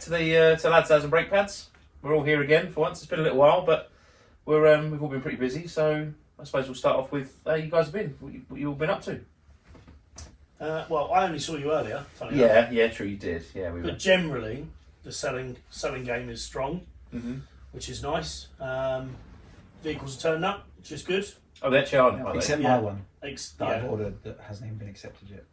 to the Lads and Brake Pads. We're all here again for once. It's been a little while, but we've all been pretty busy. So I suppose we'll start off with how you guys have been. What you all been up to? Well, I only saw you earlier. Funny enough. Yeah, true, you did. Yeah, we were. But generally, the selling game is strong, which is nice. Vehicles are turning up, which is good. Oh, they actually are now, are they? Except Yeah. my one that I've ordered that hasn't even been accepted yet.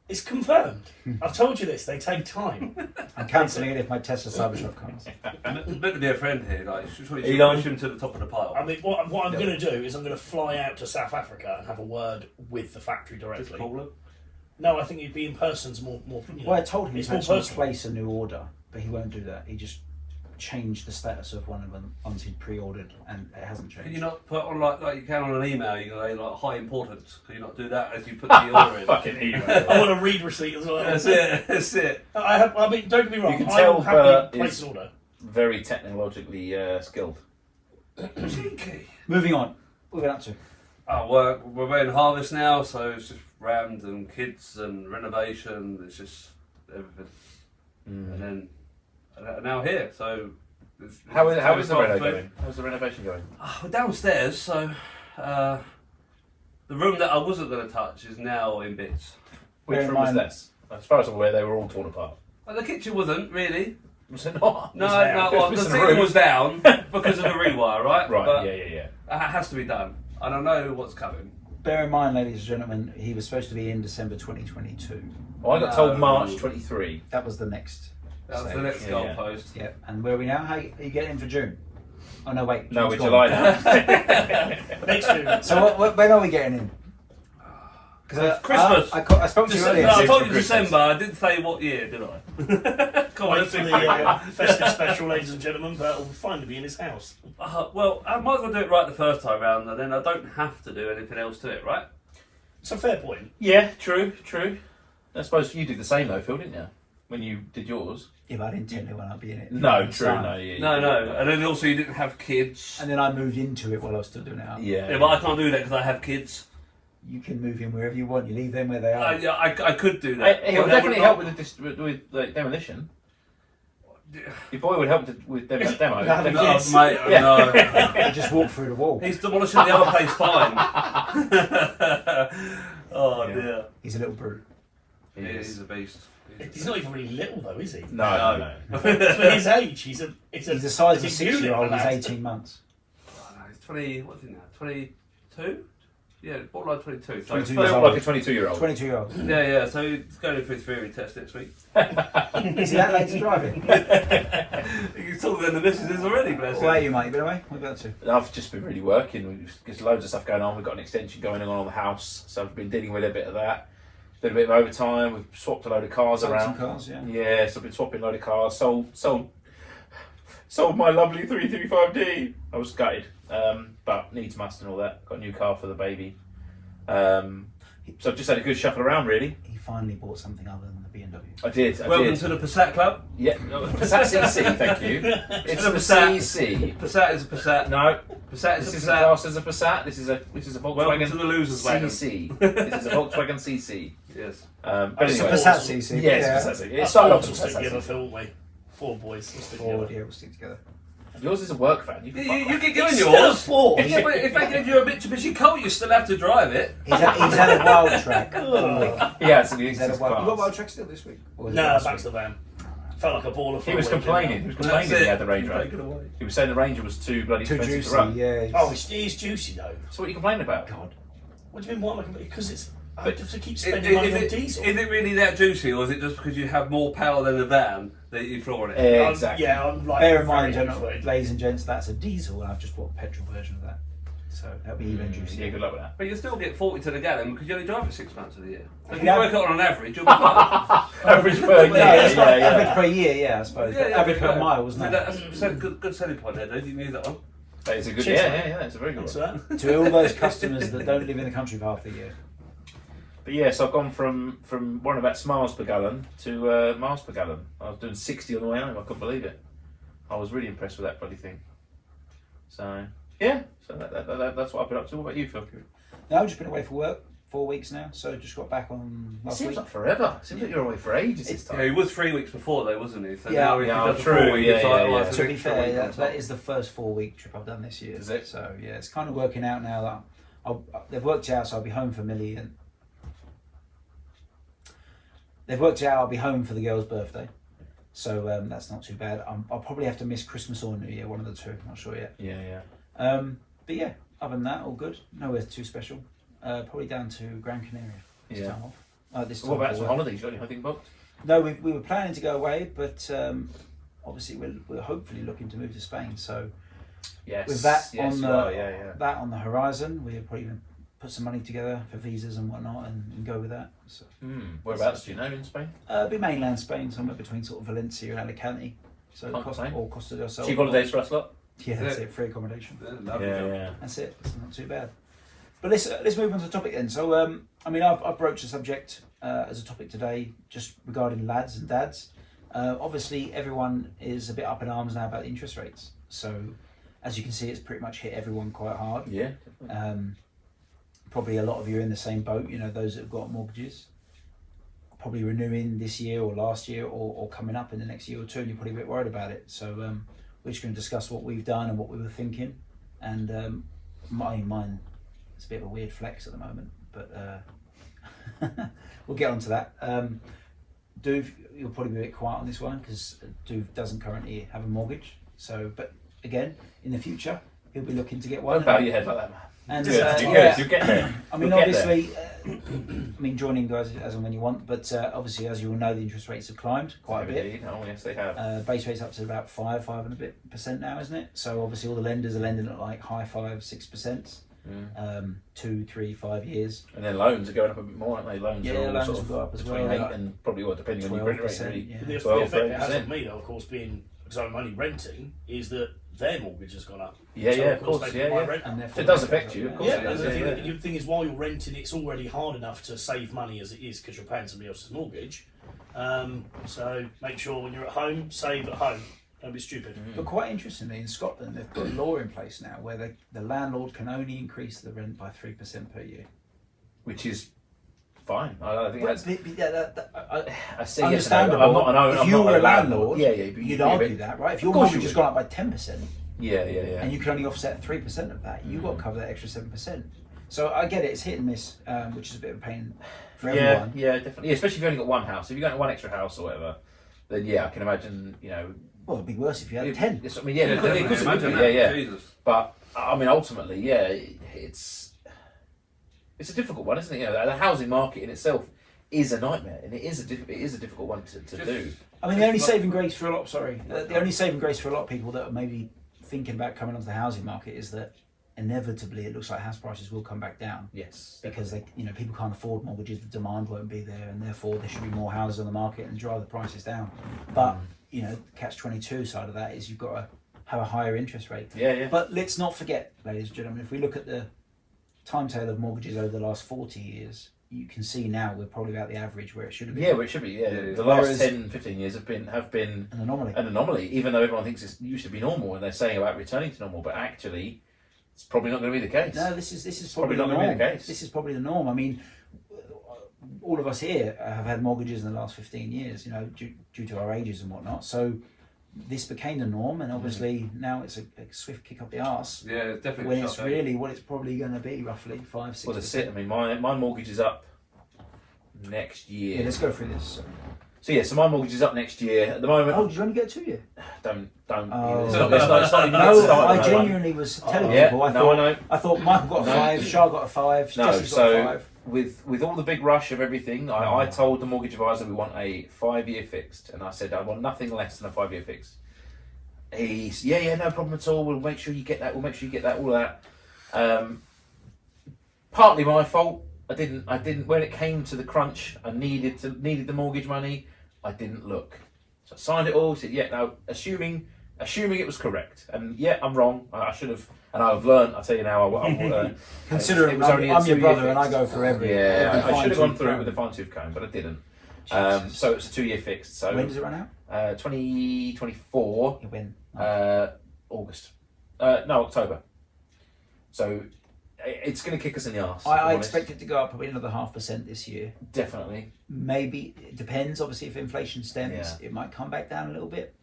It's confirmed. I've told you this. They take time. I'm cancelling it if my Tesla Cybertruck comes. Meant to be a friend here. Like, you should Elon. push him to the top of the pile. I mean, what I'm going to do is I'm going to fly out to South Africa and have a word with the factory Just directly. call him. No, I think you'd be in person's more. You know, Well, I told him it's he's more had to personal. place a new order, but he won't do that. He just changed the status of one of the ones he'd pre-ordered, and it hasn't changed. Can you not put on like you can on an email? You can say like high importance. Can you not do that as you put the order in? Fucking email. I want a read receipt as well. That's it. That's it. I mean, don't get me wrong. You can I tell will happily Bert place is- an order. Very technologically skilled. Cheeky. Moving on. What have we been up to? Oh, we're in harvest now, so it's just rammed and kids and renovation. It's just everything. And then now here. So How is the it's reno food. going? How's the renovation going? We're downstairs, so the room that I wasn't going to touch is now in bits. Which Bear in room was mind- this? As far as I'm aware, they were all torn apart. Well, the kitchen wasn't really. Was it not? No, down. well, the Missing a ceiling roof. was down because of the rewire, right? Right, But yeah. it has to be done. I don't know what's coming. Bear in mind, ladies and gentlemen, he was supposed to be in December 2022. Well, I got told No. March 23. That was the next That was the stage. next Yeah, yeah. goalpost. Yeah, and where are we now? How are you getting in for June? Oh no, wait. No, June's we're gone. July now. Next to So when are we getting in? Because Christmas. I spoke to you December, earlier. no, I Six told for you Christmas. December. I didn't say what year, did I? Come on, wait let's for be the festive special, ladies and gentlemen. Bert will finally be in his house. Well, I might as well do it right the first time round, and then I don't have to do anything else to it, right? It's a fair point. Yeah, true. I suppose you did the same though, Phil, didn't you? When you did yours. Yeah, but I didn't tell you when I'd be in it. No, And true. so- No, yeah. No, and then also you didn't have kids. And then I moved into it while I was still doing it up. Yeah. Yeah, but I can't do that because I have kids. You can move in wherever you want. You leave them where they are. I could do that. It would But that definitely would help not- with like, demolition. Your boy would help with demo. No, No, Yes. mate, Yeah. no. You just walk through the wall. He's demolishing the other place fine. Oh Yeah. dear. He's a little brute. He Yeah, is. he's a beast. He's not even really little though, is he? No. For his age, he's He's the size of a he's a unit, 6-year-old. He's lad. 18 months. Oh, no, he's 20, what's he now? 22? Yeah, borderline 22. So 22 first- years Felt old. like a 22-year-old. 22-year-old. Yeah, so he's going in for his theory test next week. Is he that late to drive it? He's taller than the missus already, bless What about him. you, mate? You been away? What about to? I've just been really working. There's loads of stuff going on. We've got an extension going on the house, so I've been dealing with a bit of that. Did a bit of overtime. We've swapped a load of cars Sold around. some cars, yeah. Yeah, so I've been swapping a load of cars. Sold my lovely 335D. I was gutted, but needs must and all that. Got a new car for the baby. So I've just had a good shuffle around, really. He finally bought something other than the BMW. I did. Welcome to the Passat Club. Yeah, Passat CC, thank you. It's a the Passat. CC. Passat is a Passat. No, Passat this is a isn't Passat. classed as a Passat. This is a Welcome Volkswagen to the losers wagon. CC. This is a Volkswagen CC. Yes. But It's anyway, a Passat CC. yeah, it's a Passat CC. Us It's started four off will as a stick Passat together, CC. Phil, won't we? 4 boys will stick Ford, together. yeah, we'll stick together. Yours is a work van. You can fuck You off. keep doing Still yours. 4. Yeah, but if they give you a Mitsubishi Colt, you still have to drive it. He's had a wild track all week. Yeah, so the He's had a exists wild. You got class. wild track still this week? Or was it No, last back week? to the van. Felt like a baller for He was a week, complaining. He was complaining That's he it. had the Range Take Rover. it away. He was saying the Ranger was too bloody Too expensive juicy, to run. yeah. didn't he? Oh, it's juicy though. So what are you complaining about? God. What do you mean? What? Because it's. I But have to keep Is, spending money on it, diesel. is it really that juicy, or is it just because you have more power than the van that you floor it? Exactly. Yeah, I'm like. Bear in mind, very gentlemen, afraid. ladies and gents, that's a diesel, and I've just bought a petrol version of that. So that'll be even Yeah, juicier. good luck with that. But you still get 40 to the gallon because you only drive for 6 months of the year. So if you Yeah. work it on an average, you'll be fine. Average per year. Yeah, that's right. yeah, Average yeah. per year, yeah, I suppose. But average per mile, wasn't So it? that's a good selling point there, dude. You knew that one. That is a good. Cheers, Yeah, mate. yeah, yeah. It's a very good Thanks one. for that. To all those customers that don't live in the country for half the year. But yeah, so I've gone from worrying about miles per gallon to miles per gallon. I was doing 60 on the way home. I couldn't believe it. I was really impressed with that bloody thing. So yeah, so that's what I've been up to. What about you, Phil? No, I've just been away for work. 4 weeks now. So just got back on It last seems week. like forever. It seems like you're away for ages this Yeah, time. he was 3 weeks before though, wasn't he? So Yeah, now he yeah, does a true, 4 week, yeah, it's like, yeah, oh, yeah. it's To an be extra fair, week on that top. is the first 4 week trip I've done this year. Is it? So yeah, it's kind of working out now that they've worked out. So I'll be home for Millie, and they've worked out I'll be home for the girl's birthday. So that's not too bad. I'll probably have to miss Christmas or New Year, one of the two. Not sure yet. Yeah. But yeah, other than that, all good. Nowhere too special. Probably down to Gran Canaria this Yeah. time off. This So what time about for some work. holidays? You got anything booked? No, we were planning to go away, but obviously we're hopefully looking to move to Spain. So Yes. with that yes, on you the are, yeah. that on the horizon, we're probably going to put some money together for visas and whatnot, and go with that. So Whereabouts do you know in Spain? it'll be mainland Spain, somewhere between sort of Valencia and Alicante. So Can't complain. or Costa del Sol. Cheap holidays for us lot. Yeah, that's it. Free accommodation. Yeah, lovely job. Yeah. That's it. It's not too bad. But let's move on to the topic then. So I've broached the subject as a topic today, just regarding lads and dads. Obviously, everyone is a bit up in arms now about the interest rates. So as you can see, it's pretty much hit everyone quite hard. Yeah. Probably a lot of you are in the same boat. You know, those that have got mortgages, probably renewing this year or last year or coming up in the next year or two, and you're probably a bit worried about it. So we're just going to discuss what we've done and what we were thinking. And mine, it's a bit of a weird flex at the moment, but we'll get onto that. Duve, you'll probably be a bit quiet on this one because Duve doesn't currently have a mortgage. So, but again, in the future, he'll be looking to get one. Don't bow your head like that, man. And Good, you're yeah, good. You'll get there. I mean, You'll get there. obviously, join in guys as and when you want, but obviously, as you all know, the interest rates have climbed quite a bit. Indeed. Oh yes, they have. Base rate's up to about 5 and a bit % now, isn't it? So obviously, all the lenders are lending at like high 5-6%, 2, 3, 5 years. And then loans are going up a bit more, aren't they? Loans Yeah, are all loans sort will of go up as between well. 8 and probably depending on your credit rate, 12%, really. yeah. The 12, effect it has 13%. on me, though, of course, being because I'm only renting, is that their mortgage has gone up. Yeah, So, yeah, of course, they put yeah, my yeah. rent And up. therefore So it does that affect goes you, up, of course Yeah, it does, and the thing is, while you're renting, it's already hard enough to save money as it is because you're paying somebody else's mortgage. So make sure when you're at home, save at home. Don't be stupid. But quite interestingly, in Scotland, they've got a law in place now where the landlord can only increase the rent by 3% per year. Which is fine. I think that's. I say Understandable. Yes, I'm not, if I'm you not were a landlord, yeah, but you'd yeah, argue but- that, right? If your Of course mortgage you has would. gone up by 10%, Yeah. and you can only offset 3% of that, you've got to cover that extra 7%. So I get it, it's hit and miss, which is a bit of a pain for everyone. Yeah, definitely. Yeah, especially if you've only got one house. If you've got one extra house or whatever, then yeah, I can imagine. Well, it'd be worse if you had 10. I mean, yeah, Yeah, it could- it definitely. could Imagine be, that. yeah. Jesus. But I mean, ultimately, yeah, it's a difficult one, isn't it? You know, the housing market in itself is a nightmare, and it is a difficult one to do. I mean, the only saving grace for a lot, the only saving grace for a lot of people that are maybe thinking about coming onto the housing market is that inevitably it looks like house prices will come back down. Yes, Because people can't afford mortgages, the demand won't be there, and therefore there should be more houses on the market and drive the prices down. But catch-22 side of that is you've got to have a higher interest rate. Yeah. But let's not forget, ladies and gentlemen, if we look at the timetable of mortgages over the last 40 years, you can see now we're probably about the average where it should have been. Yeah, well, it should be. Yeah, Yeah. the last Whereas- 10, 15 years have been An anomaly. an anomaly. Even though everyone thinks it used to be normal, and they're saying about returning to normal, but actually, it's probably not going to be the case. No, this is probably probably not the gonna norm. be the case. This is probably the norm. I mean, all of us here have had mortgages in the last 15 years, due to our ages and whatnot. So this became the norm, and obviously now it's a swift kick up the arse. Yeah, it's definitely. When a it's shock, really what it's probably going to be, roughly 5-6%. Well, that's it. I mean, my mortgage is up next year. Yeah, let's go through this. So my mortgage is up next year. At the moment, Oh, did you only get 2 years? don't. Oh. It's not even No, started, I that one. genuinely was telling Yeah, people. no, I know. I thought Michael got a No. 5, Shah got a 5, No, Jesse's so got a 5. with all the big rush of everything, I told the mortgage advisor we want a 5-year fixed, and I said I want nothing less than a 5-year fixed. He's no problem at all. We'll make sure you get that. We'll make sure you get that. All that. Partly my fault. I didn't. When it came to the crunch, I needed the mortgage money. I didn't look. So I signed it all. Said no. Assuming it was correct, and I'm wrong. I should have. And I've learned. I'll tell you now. Considering it was only a I'm your 2-year brother and I fixed. go for every. Yeah, every I should have gone fine-tooth through it comb. with a fine-tooth comb, but I didn't. Jesus. So it's a 2-year fixed. So When does it run out? 2024, When? August. No, October. So it's going to kick us in the arse. I expect it to go up probably another 0.5% this year. Definitely. Maybe it depends. Obviously, if inflation stems, Yeah. it might come back down a little bit.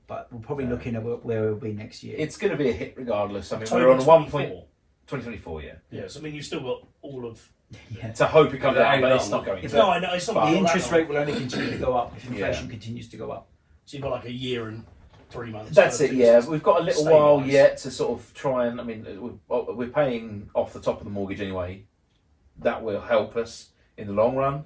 But we're probably looking at where it'll be next year. It's going to be a hit regardless. I mean, October we're on a 24. 2024, yeah. Yeah, so I mean, you've still got all of. Yeah. To hope it comes Yeah, down, but hang it's on. not going If to. No, I know it's not. The that interest long. rate will only continue to go up if inflation Yeah. continues to go up. So you've got like a year and 3 months. That's for it, things yeah. to We've got a little while stabilise. yet to sort of try and, I mean, we're paying off the top of the mortgage anyway. That will help us in the long run.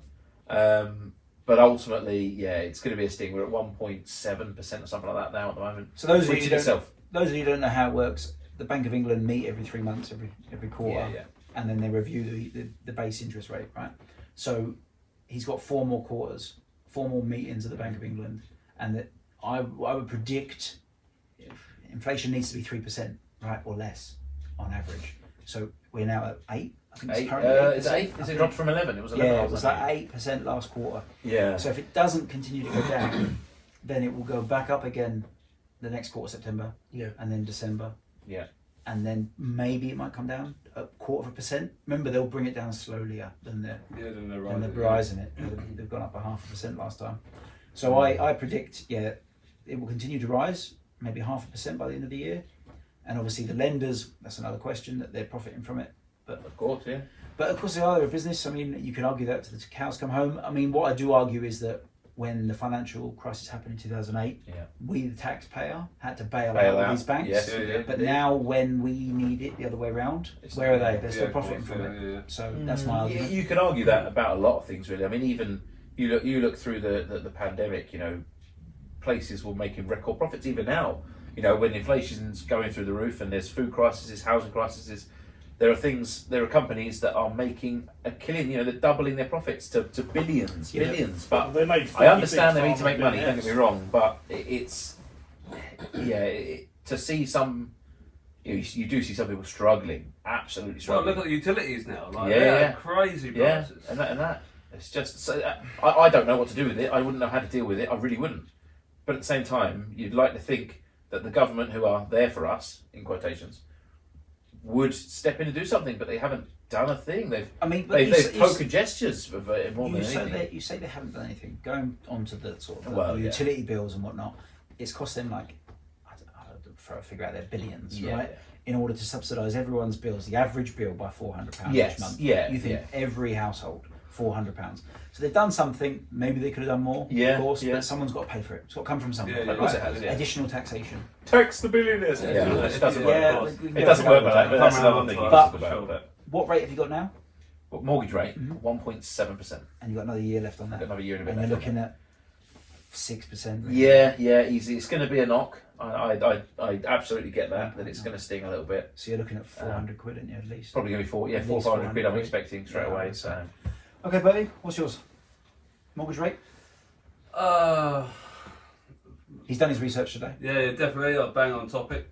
But ultimately, yeah, it's going to be a sting. We're at 1.7% or something like that now at the moment. So those of Which you in who don't, itself. those of you who don't know how it works, the Bank of England meet every 3 months, every quarter, Yeah, yeah. and then they review the base interest rate, right? So he's got 4 more quarters, 4 more meetings at the Bank of England, and that I would predict inflation needs to be 3%, right, or less on average. So we're now at 8. I think it's 8, currently is 8%. it 8? Is it dropped from 11? It was 11. Yeah, it wasn't was like 8% last quarter. Yeah. So if it doesn't continue to go down, then it will go back up again the next quarter, September, Yeah. and then December. Yeah. And then maybe it might come down a 0.25%. Remember, they'll bring it down slowlier than the then they're than the rising. Verizon it. They've gone up a 0.5% last time. So I predict, yeah, it will continue to rise, maybe 0.5% by the end of the year. And obviously the lenders, that's another question, that they're profiting from it. Of course, yeah. But of course they are a business. I mean, you can argue that till the cows come home. I mean, what I do argue is that when the financial crisis happened in 2008, Yeah. we, the taxpayer, had to bail Bail out out. these banks. Yes, Yeah, we yeah. did. But now, when we need it the other way around, where are they? They're still Yeah, profiting of course, from it. yeah. So that's my You, argument. you can argue that about a lot of things, really. I mean, even you look through the pandemic. You know, places were making record profits even now. You know, when inflation's going through the roof and there's food crises, housing crises, there are companies that are making a killing. You know, they're doubling their profits to billions, Yeah. billions. Well, But they made I understand 40 they need to make money. Don't billionaires. get me wrong, but it's to see some. You do see some people struggling, absolutely Well, struggling. look at the utilities now. Like, Yeah, they're yeah. crazy Yeah, prices. and that it's just so I don't know what to do with it. I wouldn't know how to deal with it. I really wouldn't. But at the same time, you'd like to think that the government, who are there for us in quotations, would step in and do something, but they haven't done a thing. They've I mean, but they've token gestures of more than anything. you say they haven't done anything. Going on to the sort of Well, the yeah. utility bills and whatnot, it's cost them like, I don't throw a figure out there, billions, Yeah. right? In order to subsidise everyone's bills, the average bill by £400 Yes, each month. yeah, You think yeah. every household, £400. So they've done something. Maybe they could have done more, Yeah, of course, yeah. but someone's got to pay for it. It's got to come from somewhere. Yeah, Of course it has, yeah. Additional taxation. Tax the billionaires. Yeah, Yeah, it doesn't work. Yeah, of course. we can It go doesn't through work that like that. all But the that's time. another thing. you But- talk about. But What rate have you got now? mortgage rate Mhm. 1.7%. And you've got another year left on that. Got another year and a bit. And you're left on looking at 6%. that. Yeah, easy. It's going to be a knock. I absolutely get that it's going to sting a little bit. So you're looking at 400 quid, aren't you, at least? Probably going to be 4, At 400 least quid. I'm 400 expecting straight Yeah, away. okay. So Okay, buddy, what's yours? Mortgage rate? He's done his research today. Yeah, definitely. I'll bang on topic.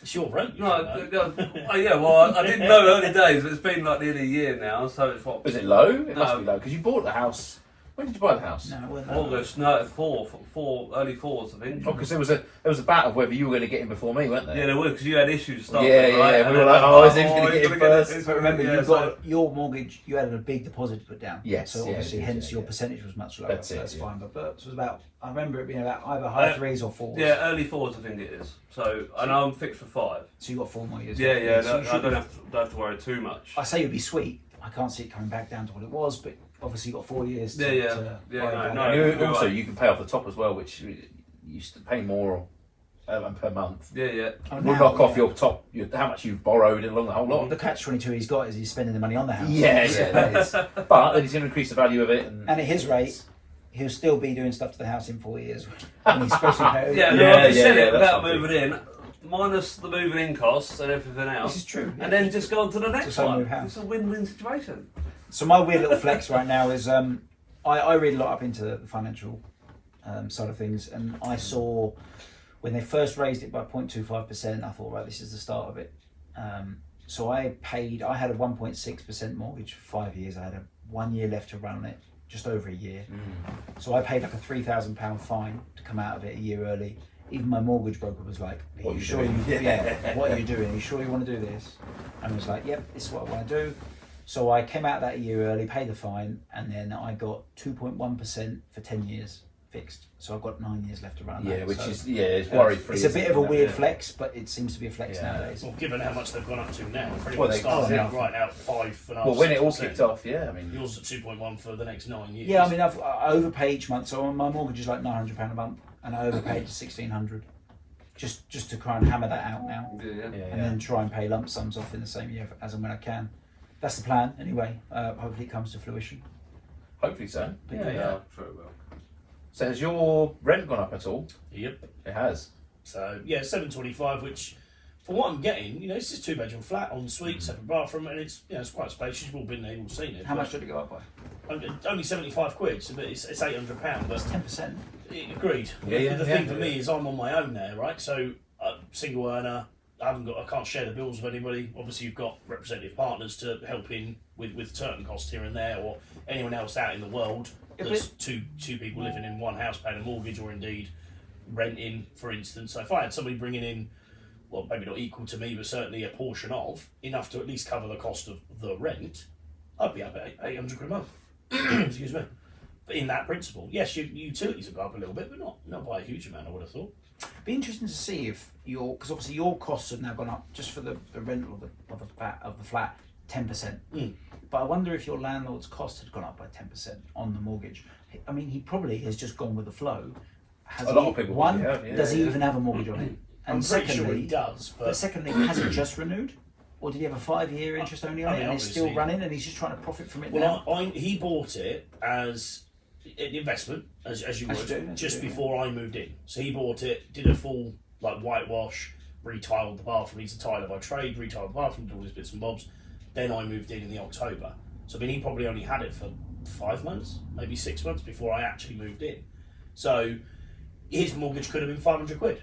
It's your rent. You No, should know. yeah, well, I didn't know early days, but it's been like nearly a year now, so it's what? is it low? It must No. be low because you bought the house. When did you buy the house? No, well, August, no, early fours, I think. Oh, because there was a bat of whether you were going to get in before me, weren't there? Yeah, there were, because you had issues starting. Yeah, right? yeah, And we then were like, I oh, was is he gonna get he's in gonna first? But remember, yeah, you've so- got your mortgage, you had a big deposit to put down. Yes, So yeah, obviously, it is, hence yeah, your yeah. percentage was much lower. That's so it, that's yeah. fine. But it was about, I remember it being about either high threes or fours. Yeah, early fours, I think it is. So, and I'm fixed for 5. So you've got 4 more years. Yeah, left. yeah, So no, you I should don't be- have to worry too much. I say you'd be sweet. I can't see it coming back down to what it was, but obviously you've got 4 years to, Yeah, to yeah, worry no, about no. it. And you're also, right. you can pay off the top as well, which you used to pay more per month. Yeah, yeah. Oh, We'll now, knock off yeah. your top, how much you've borrowed along the whole lot. The catch-22 he's got is he's spending the money on the house. Yeah, that is. But then he's going to increase the value of it. And And at his rate, he'll still be doing stuff to the house in 4 years when he's supposed to pay. Yeah, Yeah, no, I just yeah, said yeah, it that's without something. moving in, minus the moving in costs and everything This else, is true. and then just go on to the next Just like one. move house. It's a win-win situation. So my weird little flex right now is I read a lot up into the financial side of things, and I saw when they first raised it by 0.25%, I thought, right, this is the start of it. So I had a 1.6% mortgage for 5 years. I had 1 year left to run on it, just over a year. So I paid like a £3,000 fine to come out of it a year early. even my mortgage broker was like, "Are What you you sure doing?" you what are you doing? Are you sure you want to do this?" And I was like, "Yep, this is what I want to do." So I came out that a year early, paid the fine, and then I got 2.1% for 10 years fixed. So I've got 9 years left to run. Yeah, that. which So is it's worry free. it's a bit of a weird Yeah. flex, but it seems to be a flex Yeah. nowadays. Well, given how much they've gone up to now, for Well, anyone they- starting oh, out yeah. right now at 5.5%. Well, when it all 6%, kicked off, yeah, I mean, yours at 2.1 for the next 9 years. Yeah, I mean, I overpay each month, so my mortgage is like £900 a month, and I overpaid to £1,600, just to try and hammer that out now, Yeah, yeah. yeah, and then try and pay lump sums off in the same year as and when I can. That's the plan, anyway. Hopefully, it comes to fruition. hopefully so. Yeah, Yeah, yeah. yeah. I'm sure it will. So has your rent gone up at all? Yep. It has. So yeah, 725, which for what I'm getting, it's just 2-bedroom flat, en suite, separate bathroom, and it's it's quite spacious. You've all been there, you've all seen it. How but much did it go up by? Only 75 quid, so it's £800. That's But 10%. agreed. Yeah, yeah, the yeah, thing for yeah. me is I'm on my own there, right? So single earner. I can't share the bills with anybody. Obviously, you've got representative partners to help in with certain costs here and there, or anyone else out in the world If that's two people living in one house paying a mortgage, or indeed renting, for instance. So if I had somebody bringing in, well, maybe not equal to me, but certainly a portion of enough to at least cover the cost of the rent, I'd be up at 800 quid a month. Excuse me. But in that principle, yes, your utilities have gone up a little bit, but not by a huge amount, I would have thought. Be interesting to see if because obviously your costs have now gone up just for the rental of the flat 10%. But I wonder if your landlord's cost had gone up by 10% on the mortgage. I mean, he probably has just gone with the flow. Has A lot of people one? probably have, yeah, does he yeah. even have a mortgage on it? I'm And pretty secondly, sure he does, but secondly, has it just renewed, or did he have a 5-year interest only on I it, mean, and it's still obviously- running, and he's just trying to profit from it now? Well, he bought it as an investment, as you As you would, do, as you just do, yeah. before I moved in. So he bought it, did a full whitewash, retiled the bathroom. He's a tiler by trade, retiled the bathroom, did all his bits and bobs. Then I moved in the October. So I mean, he probably only had it for 5 months, maybe 6 months before I actually moved in. So his mortgage could have been 500 quid.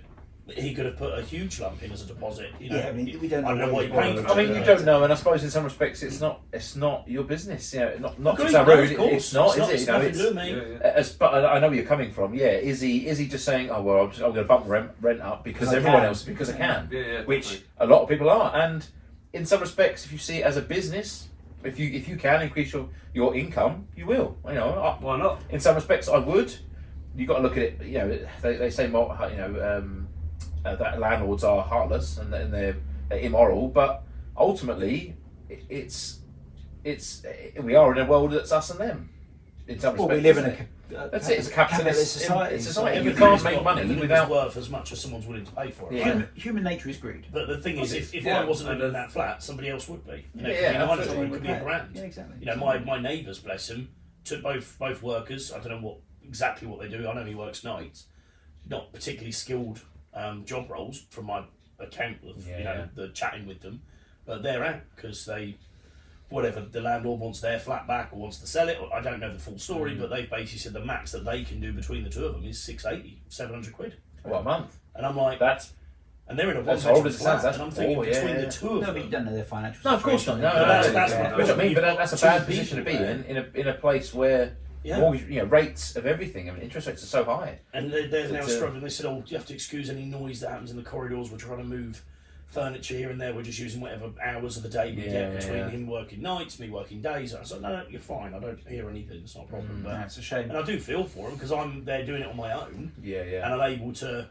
He could have put a huge lump in as a deposit. Yeah, I mean, we don't know what what you're he paying borrowed. for. I mean, you don't know, and I suppose in some respects it's not your business. Not to Agreed, sound no, rude, of course. it's not, is it? It's nothing to do with me. Yeah, yeah. But I know where you're coming from. Yeah, is he just saying, oh well, I'm going to bump rent up because I everyone can. else because I can, Yeah, yeah, which definitely. a lot of people are. And in some respects, if you see it as a business, if you can increase your income, you will. Why not? In some respects, I would. You got to look at it. They say that landlords are heartless and they're immoral, but ultimately, we are in a world that's us and them. In some Well, respects, we live in isn't a it? That's it. It's a capitalist society. society. You Everything's can't make got- money everything's without. worth as much as someone's willing to pay for it. Yeah. Right? Human nature is greed. But the thing is, if Yeah, I wasn't and living in that flat, somebody else would be. It could be Yeah, 900, absolutely. it could be a grand. Yeah, exactly. My neighbours, bless him, took both workers. I don't know exactly what they do. I know he works nights. Not particularly skilled job roles from my account of Yeah. the chatting with them, but they're out because whatever the landlord wants their flat back or wants to sell it. Or I don't know the full story, but they basically said the max that they can do between the two of them is 680, 700 quid. What, a month? And I'm like, That's and they're in a That's one horrible bedroom as it sounds, flat, that's and I'm thinking poor, yeah, between yeah. the two of No, them. but you don't know their financial no, of course not. situation. No, But that's no, what Which I mean, you've but got that's a two bad position to be people in a place where Yeah. mortgage, rates of everything. I mean, interest rates are so high. And they're now It's, struggling. They said, "Oh, you have to excuse any noise that happens in the corridors. We're trying to move furniture here and there. We're just using whatever hours of the day we get between Yeah. him working nights, me working days." I said, "No, you're fine. I don't hear anything. It's not a problem." No, it's a shame. And I do feel for him because I'm there doing it on my own, Yeah, yeah. and I'm able to,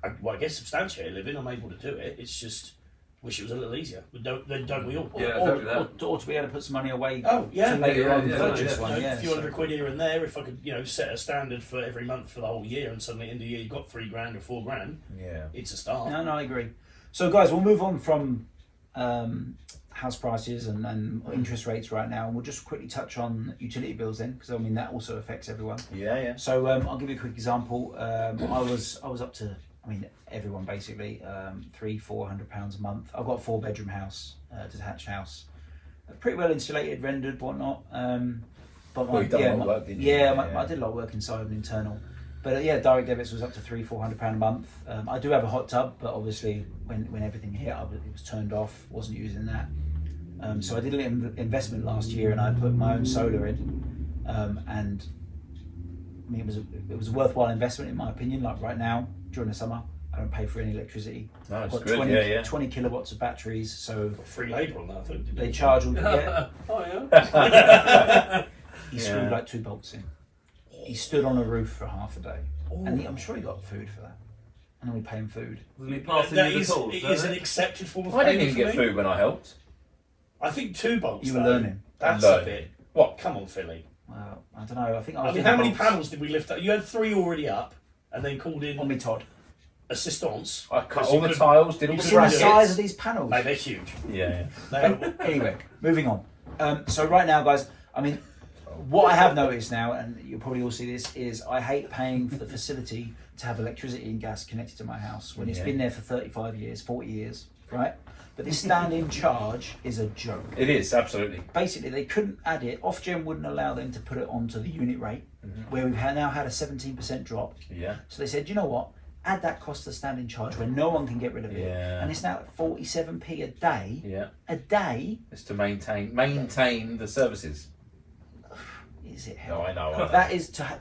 I guess, substantiate a living. I'm able to do it. It's just wish it was a little easier. But don't we all? Yeah, or, exactly that. or to be able to put some money away Oh, yeah. to later Yeah, on yeah, purchase yeah. one. A Yeah, few so- hundred quid here and there. If I could, set a standard for every month for the whole year, and suddenly in the year you've got $3,000 or $4,000, Yeah. it's a start. No, I agree. So, guys, we'll move on from house prices and interest rates right now, and we'll just quickly touch on utility bills then, because I mean that also affects everyone. Yeah, yeah. So, I'll give you a quick example. I was up to, everyone basically, £300-400 a month. I've got a 4-bedroom house, detached house, pretty well insulated, rendered, whatnot. But Well, you've done a lot of work, didn't you? yeah, Yeah. I did a lot of work inside and internal. But direct debits was up to £300-400 a month. I do have a hot tub, but obviously when everything hit, it was turned off. Wasn't using that. So I did a little investment last year, and I put my own solar in. And it was a worthwhile investment in my opinion. Like right now, during the summer. I don't pay for any electricity. No, I've it's got good. 20, Yeah, yeah. 20 kilowatts of batteries, so Got free labour on that, I think. didn't they you? charge all. Yeah, Oh yeah. he Yeah. screwed like 2 bolts in. He stood on a roof for half a day, Oh. and I'm sure he got food for that. And we pay him food. Wasn't he passing That you the is, tools? it don't is an it? accepted form of I didn't payment even for get me. food when I helped. I think 2 bolts. You were though, learning. That's Learning. a bit. What? Come on, Philly. Well, I don't know. I think I I was. mean, doing how many bolts panels did we lift up? You had 3 already up, and then called in on me, Todd? assistance. I cut Because all you the could- tiles, did all you the See the Brackets. size of these panels. Mate, they're huge. Yeah, They're, Anyway, moving on. So right now, guys, I mean, what I have noticed now, and you'll probably all see this, is I hate paying for the facility to have electricity and gas connected to my house when it's Yeah. been there for 35 years, 40 years, right? But this stand-in charge is a joke. it is absolutely. Basically, they couldn't add it. Ofgem wouldn't allow them to put it onto the unit rate, where we've now had a 17% drop. Yeah, So they said, you know what? Add that cost of standing charge where no one can get rid of it. Yeah. And it's now at 47p a day. yeah. A day? It's to maintain the services. Is it No, hell? I know. That is to have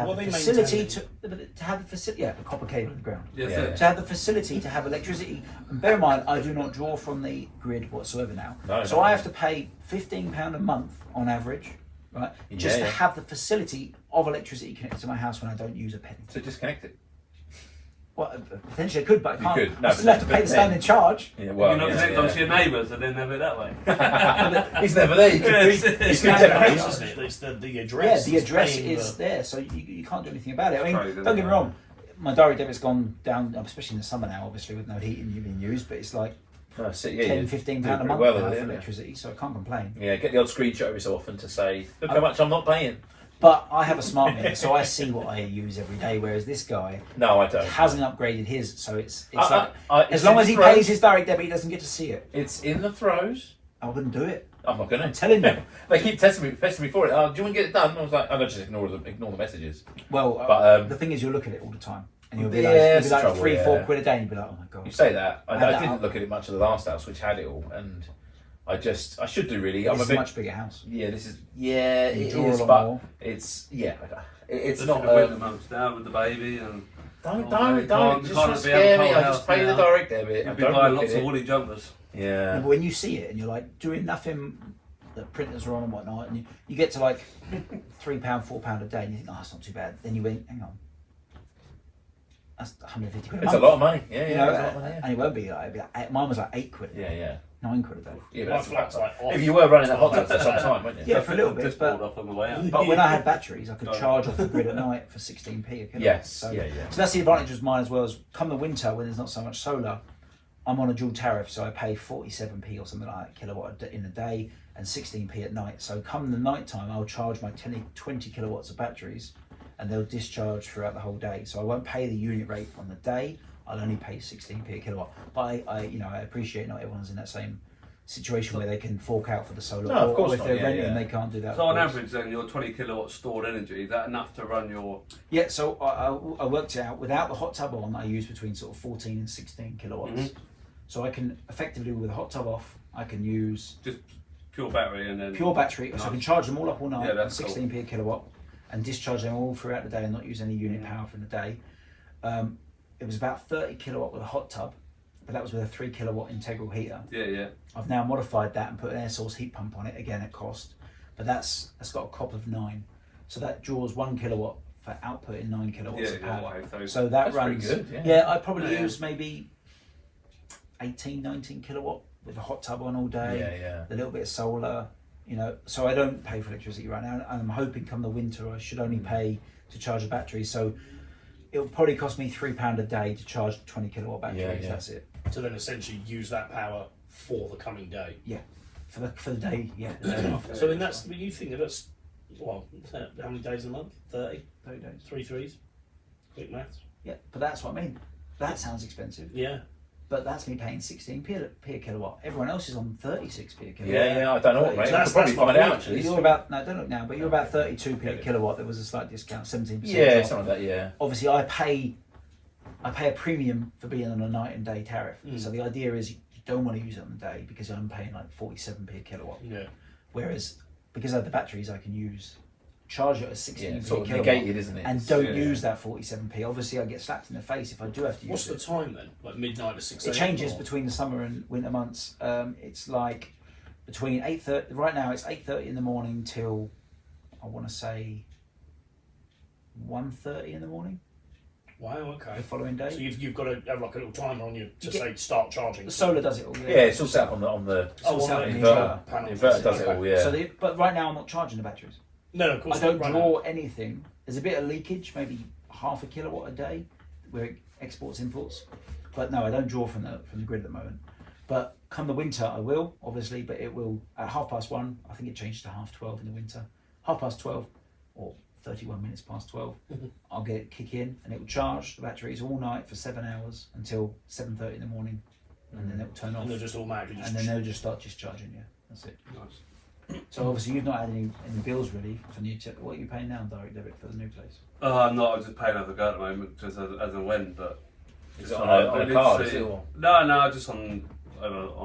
What a are they facility maintaining? to have a facility. Yeah, the copper cable in the ground. Yes, Yeah. sir. To have the facility to have electricity. And bear in mind, I do not draw from the grid whatsoever now. No, So no. I have to pay £15 a month on average, right? Just Yeah, to yeah. have the facility of electricity connected to my house when I don't use a penny. So disconnect it. Well, potentially I could, but I You can't. could. No, I still have to but pay the then- standing charge. Yeah, Well, well, you're not yeah, connected yeah. onto your neighbours and then have it that way. He's never there. You could, Yes. you it's could not Yeah, the definitely. house, isn't it? It's the Yeah, address. the It's address paying is there, so you can't do anything about it. I mean, Sorry, don't get me wrong, my diary debit's gone down, especially in the summer now, obviously with no heating being used, but it's like No, so, yeah, 10, you £15 do a pretty month well now there, for yeah. electricity, so I can't complain. Yeah, get the odd screenshot every so often to say, look how much I'm not paying. But I have a smart meter, so I see what I use every day, whereas this guy No, I don't. hasn't upgraded his, so it's like, it's as long in as the he throes. pays his direct debit, he doesn't get to see it. It's in the throes. I wouldn't do it. I'm not gonna. I'm telling you. They keep testing me for it. Oh, do you want to get it done? I was like, I'm gonna just ignore the messages. Well, But, the thing is, you'll look at it all the time, and you'll Yeah, realise it's it'll be like trouble, 3-4 yeah. quid a day, and you'll be like, oh my god. You say that. I Add that didn't up. look at it much of the last house, which had it all, and I should do really. I'm This a is bit. a much bigger house. Yeah, this is. Yeah, You it draw a is, lot but more. it's it's Just not. in the winter months down with the baby and Don't Oh, don't you don't. can't- Just you don't can't be scare me. able to I hold just out pay the now. direct debit. I you'll be don't buying look lots at of it. woolly jumpers. Yeah. But when you see it and you're like doing nothing, the printers are on and whatnot, and you get to like £3, £4 a day, and you think, oh, that's not too bad. Then you went, hang on, that's 150 quid a It's month. a lot of money. Yeah, You yeah. know, It's a lot of money, yeah. and it won't be like, it'd be like mine was like 8 quid a day, Yeah, yeah. 9 quid a day. Yeah, My but that's flat's like off. if you were running a hot tub for some time, weren't you? Yeah, for a little bit, Just but- pulled off on the way out. But when I had batteries, I could Oh. charge off the grid at night for 16p a kilowatt. Yes. So, Yeah, yeah. so that's the advantage of mine as well. As come the winter when there's not so much solar, I'm on a dual tariff, so I pay 47p or something like that kilowatt in a day and 16p at night. So come the night time, I'll charge my 20 kilowatts of batteries, and they'll discharge throughout the whole day. So I won't pay the unit rate on the day. I'll only pay 16p a kilowatt. But I appreciate not everyone's in that same situation where they can fork out for the solar. No, of or course if not, they're yeah, renting, yeah. they can't do that. So of on course. average, then your 20 kilowatt stored energy, is that enough to run your? Yeah, so I worked it out. Without the hot tub on, I use between sort of 14 and 16 kilowatts. Mhm. So I can effectively, with the hot tub off, I can use Just pure battery and then pure battery. So I can Nice. charge them all up all night Yeah, at that's 16p a kilowatt, and discharge them all throughout the day and not use any unit Yeah. power from the day. It was about 30 kilowatt with a hot tub, but that was with a 3 kilowatt integral heater. yeah. I've now modified that and put an air source heat pump on it again at cost, but that's got a COP of 9, so that draws 1 kilowatt for output in 9 kilowatts Yeah, of yeah, power. okay, so So that That's pretty runs. good, yeah. I probably Yeah. use maybe 18, 19 kilowatt with a hot tub on all day, Yeah, yeah. a little bit of solar. So I don't pay for electricity right now, and I'm hoping come the winter I should only pay to charge a battery. So it'll probably cost me £3 a day to charge 20 kilowatt batteries. Yeah, yeah. That's it To then essentially use that power for the coming day. for the day. Yeah, the day after. So then that's when you think of us. Well, how many days in a month? 30, 30 days. 3 threes. Quick maths. Yeah, but that's what I mean. That sounds expensive, Yeah. but that's me paying 16p a kilowatt. Everyone else is on 36p a kilowatt. Yeah, yeah. I don't know what, mate. That's- I'll probably that's my find out point. actually. You're about don't look now, but you're about 32p a kilowatt. There was a slight discount, 17%. Yeah, drop. something like that. Yeah. Obviously, I pay a premium for being on a night and day tariff. Mm. So the idea is you don't want to use it on the day because I'm paying like 47p a kilowatt. Yeah. Whereas because I have the batteries, I can use charge it as 16p sort of kilowatt negated, isn't it? and don't Yeah. use that 47p. Obviously, I get slapped in the face if I do have to use What's it. the time then? Like midnight to 6 It a.m. changes or- between the summer and winter months. It's like between 8:30. Right now, it's 8:30 in the morning till I want to say 1:30 in the morning Wow, okay. the following day. So you've got to have like a little timer on you to You get- say start charging. The solar does it all. Yeah, it's all set up on the Oh, It's on out the in inverter. inverter. panel. inverter does it Okay. all. Yeah. So but right now I'm not charging the batteries. No, of course I don't not. Right draw anything. There's a bit of leakage, maybe half a kilowatt a day, where it exports imports. But no, I don't draw from the grid at the moment. But come the winter, I will obviously. But it will at 1:30. I think it changes to 12:30 in the winter. 12:30 or 31 minutes past 12. Mhm. I'll get it kick in and it will charge the batteries all night for 7 hours until 7:30 in the morning, and then it will turn now. off. And they'll just automatically just. And then they'll just start discharging. Yeah, that's it. Nice. So obviously you've not had any bills really for new. What are you paying now on direct debit for the new place? No, I just pay another go at the moment, just as and when. But Is just it on I a need card? to Is see- it or? No, just on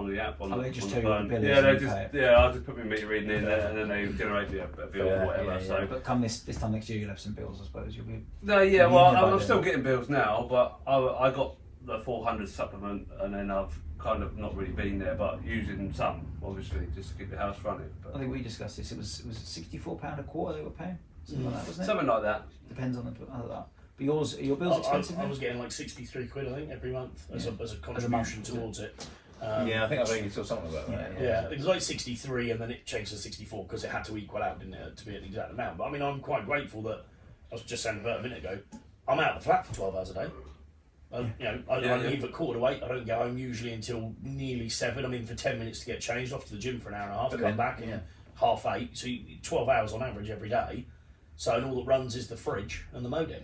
the app on, Oh, the, they just on tell the you what phone. the bill is Yeah, and they you just pay it. I'll just put my meter reading in there, and then they generate a bill Yeah, or whatever. yeah, so. But come this time next year, you'll have some bills, I suppose. You'll be. No, yeah, You'll well, need it by I'm then. still getting bills now, but I got the 400 supplement, and then I've kind of not really been there, but using some, obviously, just to keep the house running. I But think we discussed this. It was £64 a quarter they were paying, something like that, wasn't it? something like that. Depends on the that. But yours, are your bills expensive? I then? was getting like 63 quid, I think, every month as Yeah. a month, contribution was it? towards it. Yeah, I think I've only saw something about that. Yeah, it was like 63 and then it changed to 64 because it had to equal out, didn't it, to be an exact amount. But I mean, I'm quite grateful that, I was just saying about a minute ago, I'm out of the flat for 12 hours a day. I leave at 7:45. I don't go home usually until nearly 7. I'm in for 10 minutes to get changed, off to the gym for an hour and a half, But come then, back yeah. and 8:30. So 12 hours on average every day. So and all that runs is the fridge and the modem.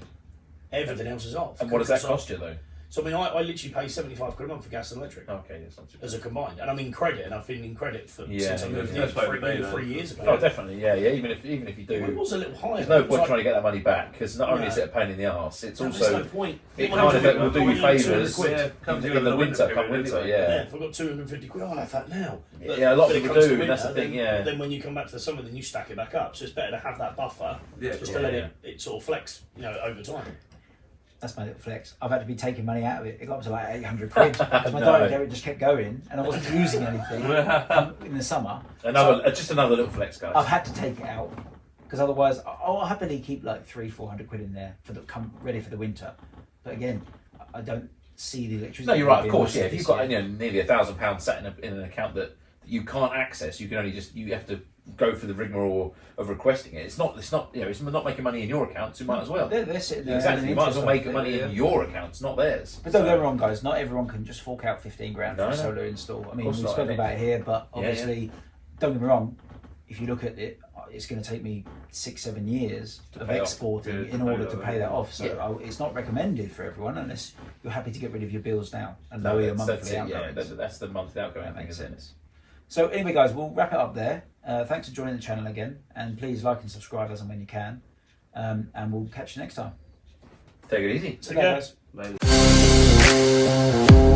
Everything else is off. And what does that So- cost you though? So I mean, I literally pay 75 quid a month for gas and electric Okay, that's not too bad. as a combined, and I'm in credit, and I've been in credit for Yeah, since I yeah, moved yeah. in That's what nearly it 3 is. years ago. Oh, definitely, yeah. Even if you Well, it do, was a little higher. there's no It was point like- trying to get that money back because not only No. is it a pain in the arse, it's No, there's also no point. it When kind I of do will it, do I'm you only like 200 favours quid. Yeah, comes in during the the winter, winter come period winter, anyway. Yeah, yeah. if I've got 250 quid, I'll have that now. But Yeah, a lot of when it people comes to do, and that's the winter, thing, then- yeah. Then when you come back to the summer, then you stack it back up. So it's better to have that buffer, Yeah, just yeah, to let yeah. it sort of flex, over time. That's my little flex. I've had to be taking money out of it. It got up to like 800 quid because my No. direct debit just kept going, and I wasn't using anything in the summer. just another little flex, guys. I've had to take it out because otherwise I'll happily keep like 300-400 quid in there for the ready for the winter. But again, I don't see the electricity. No, you're right. Of being course, yeah. massive If you've this got year. nearly £1,000 sat in an account that you can't access, you can only you have to go through the rigmarole of requesting it. It's not it's not making money in your account, so you might as well. They're sitting there. Exactly, you earning might as well interest make off money it. in your accounts, not theirs. But don't So- get me wrong, guys. Not everyone can just fork out 15 grand for No, a no. solar install. I mean, course we've not, spoken I mean- about it here, but Yeah, obviously, don't get me wrong. If you look at it, it's going to take me 6-7 years of pay off. exporting Yeah, in to pay order that to off. pay that off. So Yeah. it's not recommended for everyone unless you're happy to get rid of your bills now and No, lower your that's monthly it, yeah, outgoings. that's the monthly outgoing That thing, makes isn't sense. So anyway, guys, we'll wrap it up there. Thanks for joining the channel again, and please like and subscribe as and when you can. And we'll catch you next time. it? Take it easy. See you later, care. guys. Maybe.